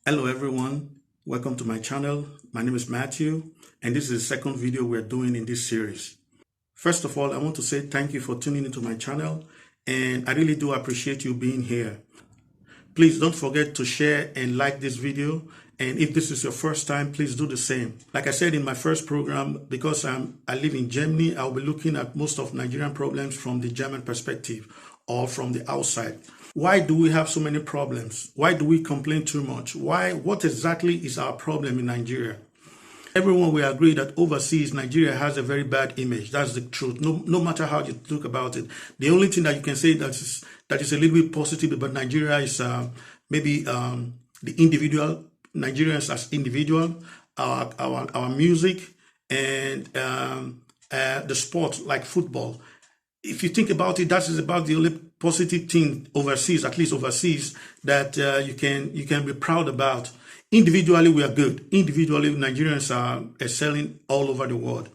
Hello everyone, welcome to my channel. My name is Matthew and this is the second video we're doing in this series. First of all, I want to say thank you for tuning into my channel and I really do appreciate you being here. Please don't forget to share and like this video, and if this is your first time, please do the same. Like I said in my first program, because I live in Germany, I'll be looking at most of Nigerian problems from the German perspective or from the outside. Why do we have so many problems? Why do we complain too much? What exactly is our problem in Nigeria? Everyone will agree that overseas, Nigeria has a very bad image. That's the truth. No matter how you look about it. The only thing that you can say that is a little bit positive about Nigeria is maybe the individual, Nigerians as individual, our music, and the sport like football. If you think about it, that is about the only positive thing overseas, at least overseas, that you can be proud about. Individually, we are good. Individually, Nigerians are excelling all over the world.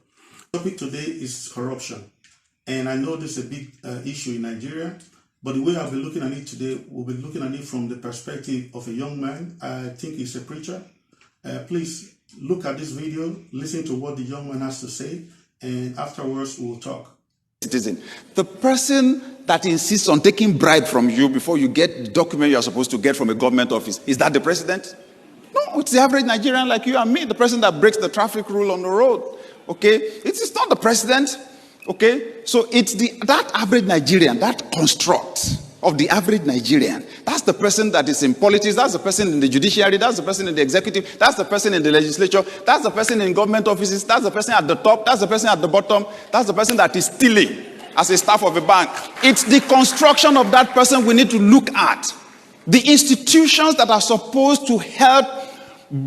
The topic today is corruption. And I know this is a big issue in Nigeria, but the way I'll be looking at it today, we'll be looking at it from the perspective of a young man. I think he's a preacher. Please look at this video, listen to what the young man has to say, and afterwards we'll talk. Citizen. The person that insists on taking bribe from you before you get the document you are supposed to get from a government office, is that the president? No, it's the average Nigerian like you and me, the person that breaks the traffic rule on the road. Okay, it is not the president. Okay, so it's that average Nigerian, that construct of the average Nigerian. That's the person that is in politics. That's the person in the judiciary. That's the person in the executive. That's the person in the legislature. That's the person in government offices. That's the person at the top. That's the person at the bottom. That's the person that is stealing as a staff of a bank. It's the construction of that person we need to look at. The institutions that are supposed to help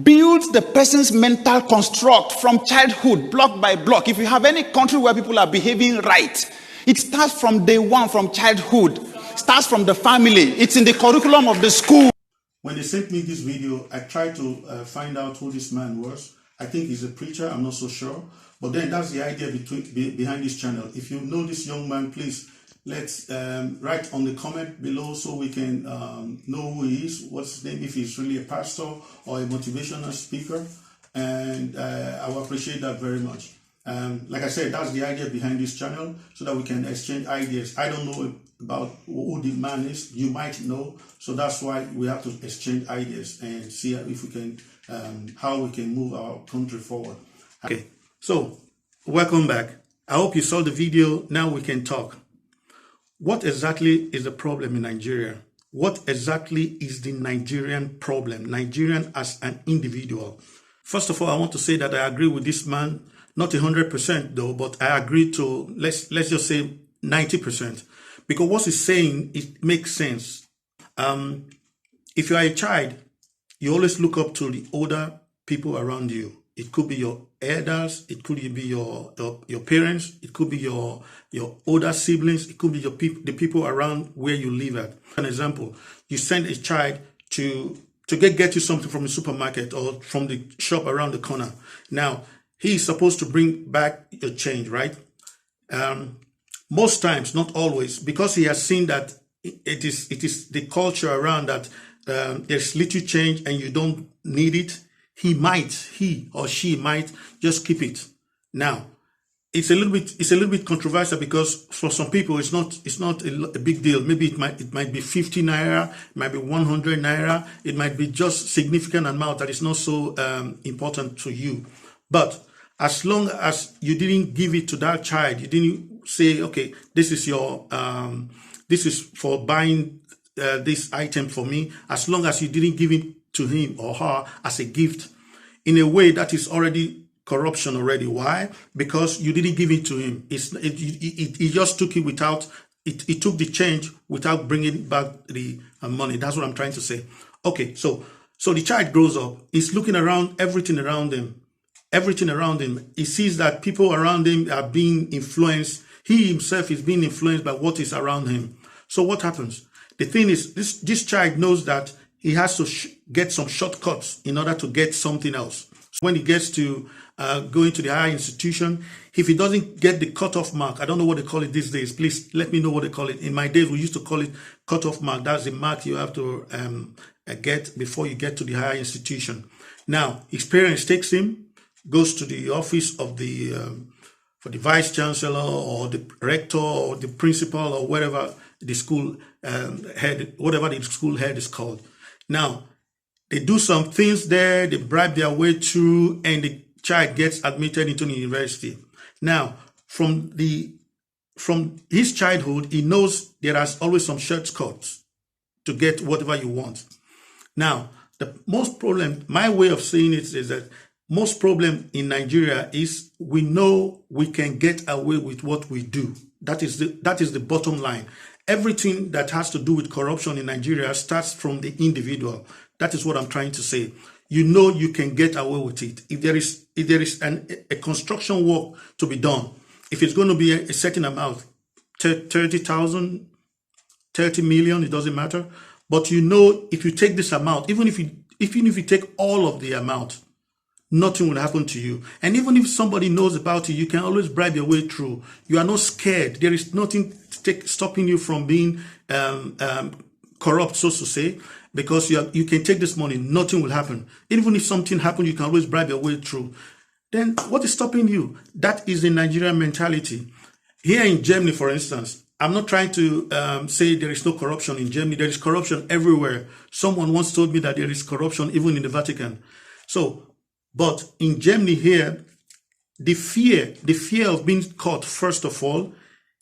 build the person's mental construct from childhood, block by block. If you have any country where people are behaving right, it starts from day one, from childhood. Starts from the family. It's in the curriculum of the school. When they sent me this video, I tried to find out who this man was. I think he's a preacher. I'm not so sure. But then that's the idea behind this channel. If you know this young man, please let's write on the comment below so we can know who he is, what's his name, if he's really a pastor or a motivational speaker. And I will appreciate that very much. Like I said, that's the idea behind this channel, so that we can exchange ideas. I don't know about who the man is. You might know, so that's why we have to exchange ideas and see if we can, how we can move our country forward. Okay, so welcome back. I hope you saw the video. Now we can talk. What exactly is the problem in Nigeria? What exactly is the Nigerian problem? Nigerian as an individual. First of all, I want to say that I agree with this man. Not 100% though, but I agree to, let's just say 90%. Because what he's saying, it makes sense. If you are a child, you always look up to the older people around you. It could be your elders, it could be your parents, it could be your older siblings, it could be the people around where you live at. An example, you send a child to get you something from the supermarket or from the shop around the corner. Now, he is supposed to bring back your change, right? Most times, not always, because he has seen that it is the culture around that there's little change and you don't need it. He or she might just keep it. Now, it's a little bit controversial because for some people it's not a big deal. Maybe it might be 50 naira, it might be 100 naira, it might be just significant amount that is not so important to you. But as long as you didn't give it to that child, you didn't say, okay, this is your this is for buying this item for me. As long as you didn't give it to him or her as a gift, in a way that is already corruption already. Why? Because you didn't give it to him. He just took it without. It took the change without bringing back the money. That's what I'm trying to say. Okay, so the child grows up. He's looking around, everything around him. He sees that people around him are being influenced. He himself is being influenced by what is around him. So what happens? The thing is, this child knows that he has to get some shortcuts in order to get something else. So when he gets to going to the higher institution, if he doesn't get the cutoff mark, I don't know what they call it these days. Please let me know what they call it. In my days, we used to call it cutoff mark. That's the mark you have to get before you get to the higher institution. Now, his parents takes him, goes to the office of the for the vice chancellor or the rector or the principal or whatever the school head, whatever the school head is called. Now, they do some things there, they bribe their way through, and the child gets admitted into the university. Now, from his childhood, he knows there are always some shortcuts to get whatever you want. Now, the most problem, my way of saying it is that most problem in Nigeria is we know we can get away with what we do. That is the bottom line. Everything that has to do with corruption in Nigeria starts from the individual. That is what I'm trying to say. You know you can get away with it. If there is a construction work to be done, if it's going to be a certain amount, 30,000, 30 million, it doesn't matter. But you know if you take this amount, even if you take all of the amount, nothing will happen to you. And even if somebody knows about you, you can always bribe your way through. You are not scared. There is nothing stopping you from being corrupt, so to say, because you can take this money, nothing will happen. Even if something happens, you can always bribe your way through. Then what is stopping you? That is the Nigerian mentality. Here in Germany, for instance, I'm not trying to say there is no corruption in Germany. There is corruption everywhere. Someone once told me that there is corruption even in the Vatican. But in Germany here, the fear of being caught, first of all,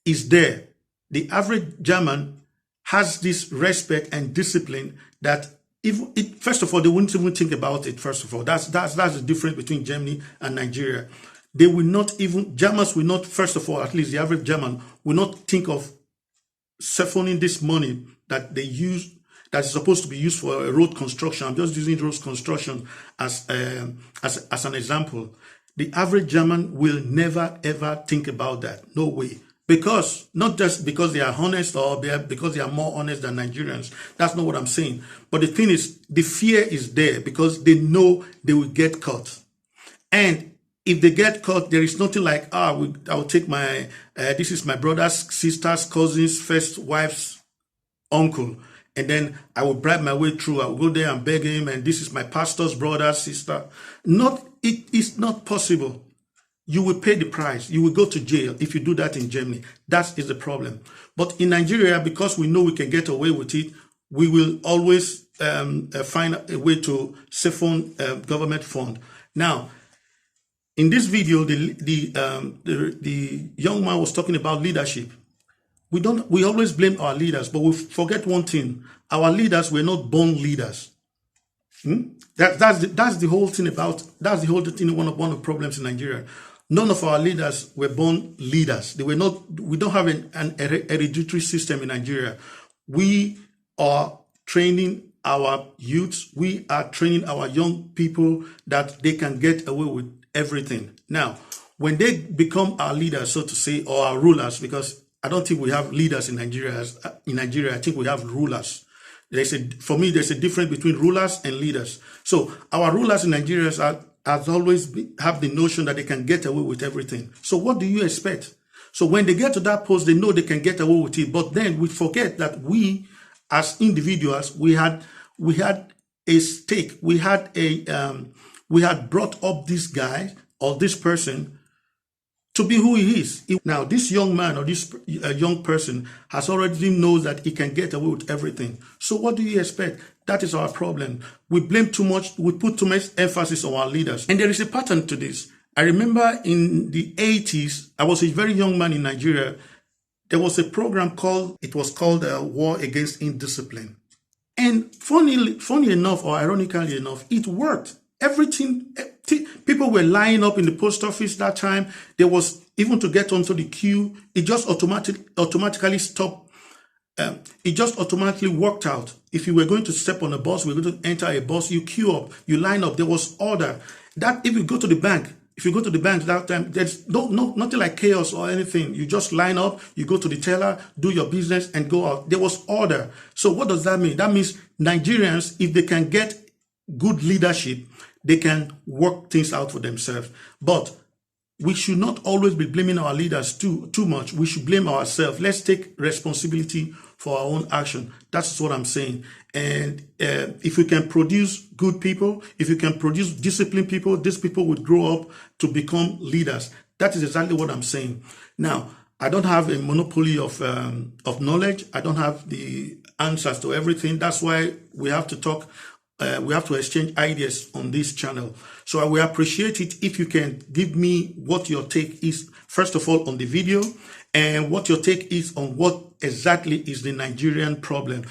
is there. The average German has this respect and discipline that first of all, they wouldn't even think about it, first of all. That's the difference between Germany and Nigeria. They will not even, Germans will not, first of all, at least the average German, will not think of siphoning this money that they use, that's supposed to be used for road construction. I'm just using road construction as an example. The average German will never, ever think about that. No way. Because, not just because they are honest or because they are more honest than Nigerians. That's not what I'm saying. But the thing is, the fear is there because they know they will get caught. And if they get caught, there is nothing like, I'll take my, this is my brother's, sister's, cousin's, first wife's uncle. And then I will bribe my way through. I will go there and beg him. And this is my pastor's brother, sister. It is not possible. You will pay the price. You will go to jail if you do that in Germany. That is the problem. But in Nigeria, because we know we can get away with it, we will always find a way to siphon government fund. Now, in this video, the young man was talking about leadership. We always blame our leaders, but we forget one thing. Our leaders were not born leaders. That's the whole thing one of the problems in Nigeria. None of our leaders were born leaders. We don't have an hereditary system in Nigeria. We are training our youths. We are training our young people that they can get away with everything. Now, when they become our leaders, so to say, or our rulers, because I don't think we have leaders in Nigeria. In Nigeria, I think we have rulers. For me, there's a difference between rulers and leaders. So our rulers in Nigeria have always have the notion that they can get away with everything. So what do you expect? So when they get to that post, they know they can get away with it. But then we forget that we, as individuals, we had a stake. We had brought up this guy or this person to be who he is. Now, this young man or this young person has already knows that he can get away with everything. So what do you expect? That is our problem. We blame too much. We put too much emphasis on our leaders. And there is a pattern to this. I remember in the 80s, I was a very young man in Nigeria. There was a program called War Against Indiscipline. And funny enough, or ironically enough, it worked. Everything, people were lining up in the post office that time. There was, even to get onto the queue, it just automatically stopped. It just automatically worked out. If you were going to step on a bus, we were going to enter a bus, you queue up, you line up, there was order. That if you go to the bank that time, there's nothing like chaos or anything. You just line up, you go to the teller, do your business and go out. There was order. So what does that mean? That means Nigerians, if they can get good leadership, they can work things out for themselves. But we should not always be blaming our leaders too much. We should blame ourselves. Let's take responsibility for our own action. That's what I'm saying. And if we can produce good people, if you can produce disciplined people, these people would grow up to become leaders. That is exactly what I'm saying. Now, I don't have a monopoly of knowledge. I don't have the answers to everything. That's why we have to talk. We have to exchange ideas on this channel. So I will appreciate it if you can give me what your take is, first of all, on the video, and what your take is on what exactly is the Nigerian problem.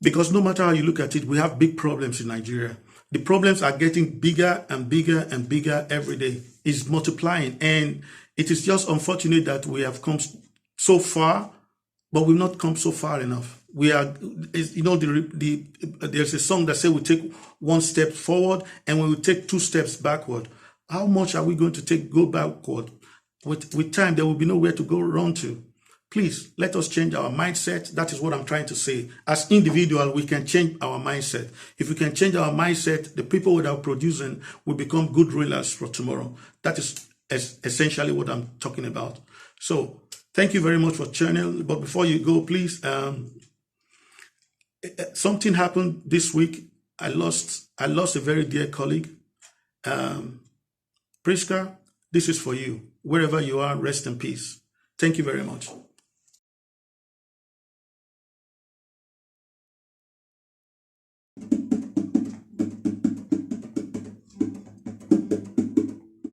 Because no matter how you look at it, we have big problems in Nigeria. The problems are getting bigger and bigger and bigger every day. It's multiplying. And it is just unfortunate that we have come so far, but we've not come so far enough. We are, you know, there's a song that says we take one step forward and we will take 2 steps backward. How much are we going to go backward? With time, there will be nowhere to go run to. Please, let us change our mindset. That is what I'm trying to say. As individuals, we can change our mindset. If we can change our mindset, the people that are producing will become good rulers for tomorrow. That is essentially what I'm talking about. So, thank you very much for channel. But before you go, please, something happened this week. I lost a very dear colleague. Priska, this is for you. Wherever you are, rest in peace. Thank you very much.